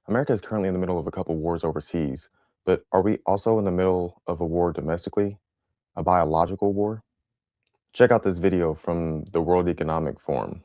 America is currently in the middle of a couple wars overseas, but are we also in the middle of a war domestically, a biological war? Check out this video from the World Economic Forum.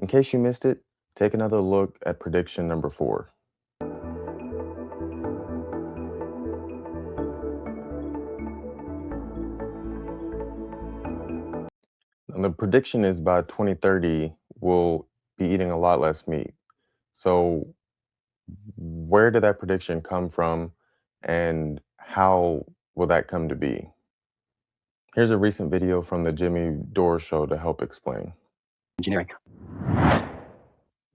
In case you missed it, take another look at prediction number 4. And the prediction is by 2030, we'll be eating a lot less meat. So where did that prediction come from, and how will that come to be? Here's a recent video from the Jimmy Dore Show to help explain. Engineering.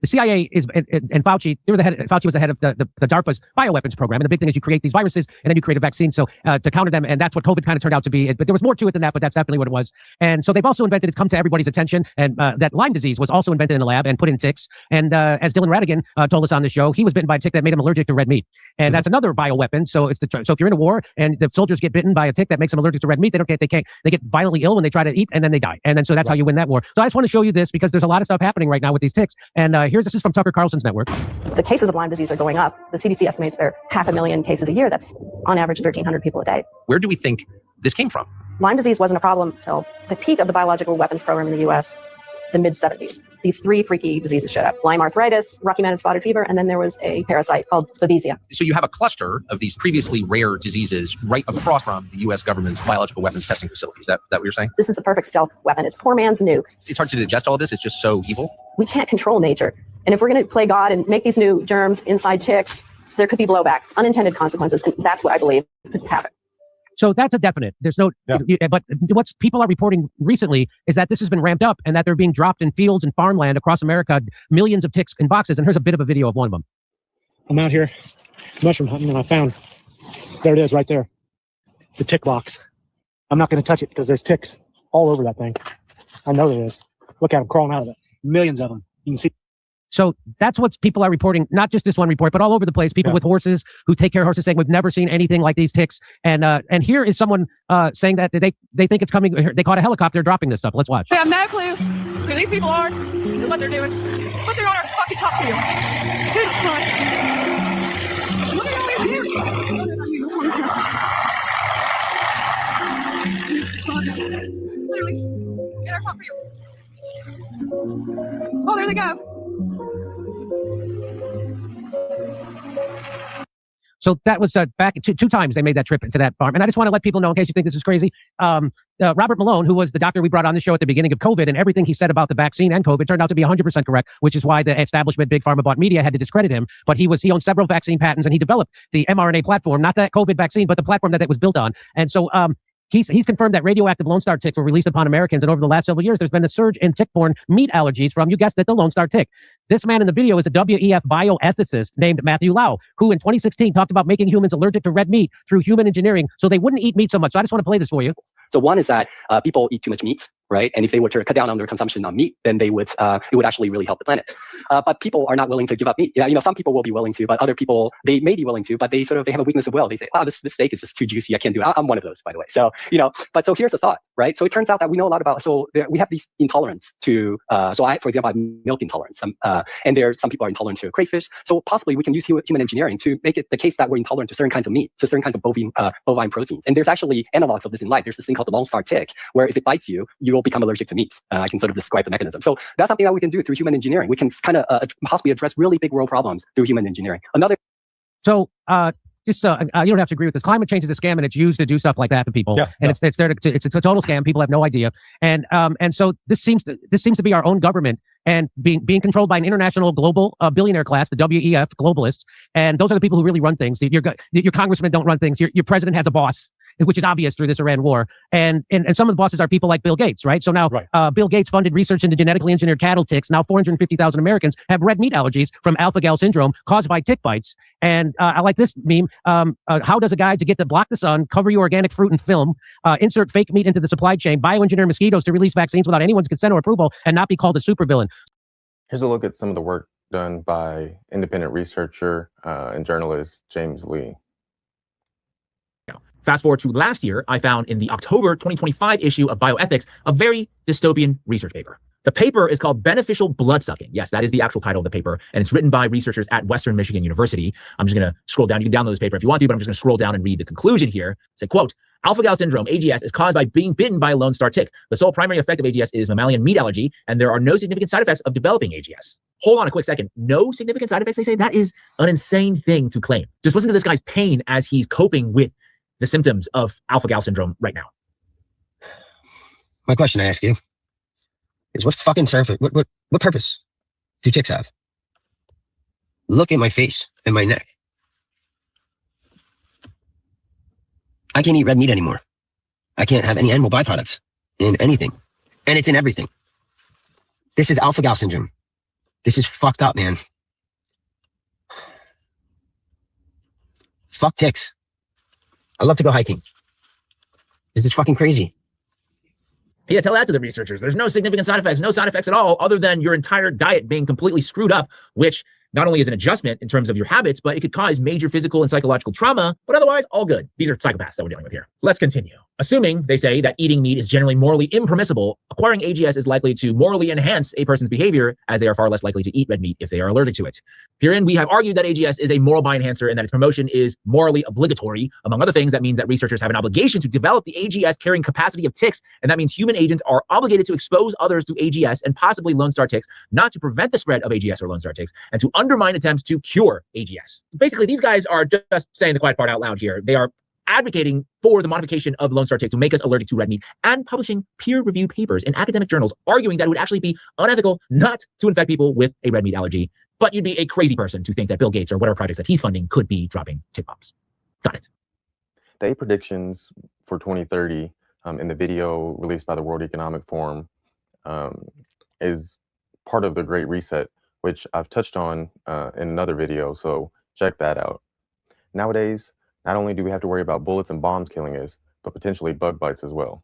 The CIA is, and Fauci, they were the head, Fauci was the head of the DARPA's BioWeapons program. And the big thing is you create these viruses and then you create a vaccine. So to counter them. And that's what COVID kind of turned out to be. But there was more to it than that, but that's definitely what it was. And so they've also invented, it's come to everybody's attention. And that Lyme disease was also invented in a lab and put in ticks. And as Dylan Radigan told us on the show, he was bitten by a tick that made him allergic to red meat. And that's another bioweapon. So so if you're in a war and the soldiers get bitten by a tick that makes them allergic to red meat, they get violently ill when they try to eat and then they die. And then so that's how you win that war. So I just want to show you this because there's a lot of stuff happening right now with these ticks. And this is from Tucker Carlson's network. The cases of Lyme disease are going up. The CDC estimates there are 500,000 cases a year. That's on average 1,300 people a day. Where do we think this came from? Lyme disease wasn't a problem until the peak of the biological weapons program in the U.S., the mid-'70s. These 3 freaky diseases showed up: Lyme arthritis, Rocky Mountain spotted fever, and then there was a parasite called Babesia. So you have a cluster of these previously rare diseases right across from the U.S. government's biological weapons testing facilities. Is that what you're saying? This is the perfect stealth weapon. It's poor man's nuke. It's hard to digest all this. It's just so evil. We can't control nature. And if we're going to play God and make these new germs inside ticks, there could be blowback, unintended consequences. And that's what I believe could happen. So that's a definite. There's no, but what people are reporting recently is that this has been ramped up and that they're being dropped in fields and farmland across America, millions of ticks in boxes. And here's a bit of a video of one of them. I'm out here mushroom hunting and I found, there it is right there, the tick box. I'm not going to touch it because there's ticks all over that thing. I know there is. Look at them crawling out of it. Millions of them. You can see. So that's what people are reporting, not just this one report, but all over the place. People with horses who take care of horses saying, we've never seen anything like these ticks. And here is someone saying that they think it's coming. They caught a helicopter dropping this stuff. Let's watch. I have no clue who these people are and what they're doing. But they're on our fucking top field. Good God. What are y'all doing? Literally, in our top field. Oh, there they go. So that was back 2 times they made that trip into that farm. And I just want to let people know, in case you think this is crazy, Robert Malone, who was the doctor we brought on the show at the beginning of COVID, and everything he said about the vaccine and COVID turned out to be 100% correct, which is why the establishment Big Pharma bought media had to discredit him. But he owned several vaccine patents and he developed the mRNA platform, not that COVID vaccine, but the platform that it was built on. And so he's confirmed that radioactive Lone Star ticks were released upon Americans. And over the last several years, there's been a surge in tick-borne meat allergies from, you guessed it, the Lone Star tick. This man in the video is a WEF bioethicist named Matthew Lau, who in 2016 talked about making humans allergic to red meat through human engineering so they wouldn't eat meat so much. So I just want to play this for you. So one is that people eat too much meat, right? And if they were to cut down on their consumption on meat, then it would actually really help the planet. But people are not willing to give up meat. Yeah, some people will be willing to, but other people, they may be willing to, but they have a weakness of will. They say, wow, this steak is just too juicy. I can't do it. I'm one of those, by the way. So, but so here's the thought, right? So it turns out that we know a lot about, we have these intolerance to, for example, I have milk intolerance. And some people are intolerant to crayfish. So possibly we can use human engineering to make it the case that we're intolerant to certain kinds of meat, to certain kinds of bovine proteins. And there's actually analogs of this in life. There's this thing called the Lone Star tick, where if it bites you, you will become allergic to meat. I can sort of describe the mechanism. So that's something that we can do through human engineering. We can kind to possibly address really big world problems through human engineering. Another. So, you don't have to agree with this. Climate change is a scam, and it's used to do stuff like that to people. Yeah, and it's there to, it's a total scam. People have no idea. And so this seems to be our own government and being controlled by an international global billionaire class, the WEF globalists. And those are the people who really run things. Your congressmen don't run things. Your president has a boss, which is obvious through this Iran war. And some of the bosses are people like Bill Gates, right? So now, Bill Gates funded research into genetically engineered cattle ticks. Now 450,000 Americans have red meat allergies from alpha-gal syndrome caused by tick bites. And I like this meme. How does a guy to get to block the sun, cover your organic fruit in film, insert fake meat into the supply chain, bioengineer mosquitoes to release vaccines without anyone's consent or approval, and not be called a supervillain? Here's a look at some of the work done by independent researcher and journalist James Lee. Fast forward to last year, I found in the October 2025 issue of Bioethics a very dystopian research paper. The paper is called Beneficial Bloodsucking. Yes, that is the actual title of the paper, and it's written by researchers at Western Michigan University. I'm just going to scroll down. You can download this paper if you want to, but I'm just going to scroll down and read the conclusion here. Say, quote, alpha-gal syndrome, AGS, is caused by being bitten by a Lone Star tick. The sole primary effect of AGS is mammalian meat allergy, and there are no significant side effects of developing AGS. Hold on a quick second. No significant side effects, they say? That is an insane thing to claim. Just listen to this guy's pain as he's coping with the symptoms of alpha-gal syndrome right now. My question I ask you is what fucking surface, what purpose do ticks have? Look at my face and my neck. I can't eat red meat anymore. I can't have any animal byproducts in anything. And it's in everything. This is alpha-gal syndrome. This is fucked up, man. Fuck ticks. I love to go hiking. This is fucking crazy. Yeah, tell that to the researchers. There's no significant side effects, no side effects at all, other than your entire diet being completely screwed up, which not only is an adjustment in terms of your habits, but it could cause major physical and psychological trauma, but otherwise all good. These are psychopaths that we're dealing with here. Let's continue. Assuming, they say, that eating meat is generally morally impermissible, acquiring AGS is likely to morally enhance a person's behavior, as they are far less likely to eat red meat if they are allergic to it. Herein, we have argued that AGS is a moral bioenhancer and that its promotion is morally obligatory. Among other things, that means that researchers have an obligation to develop the AGS carrying capacity of ticks, and that means human agents are obligated to expose others to AGS and possibly Lone Star ticks, not to prevent the spread of AGS or Lone Star ticks, and to undermine attempts to cure AGS. Basically, these guys are just saying the quiet part out loud here. They are advocating for the modification of Lone Star tick to make us allergic to red meat and publishing peer-reviewed papers in academic journals arguing that it would actually be unethical not to infect people with a red meat allergy. But you'd be a crazy person to think that Bill Gates or whatever projects that he's funding could be dropping tick bombs. Got it. The 8 predictions for 2030 in the video released by the World Economic Forum is part of the Great Reset, which I've touched on in another video, so check that out. Nowadays, not only do we have to worry about bullets and bombs killing us, but potentially bug bites as well.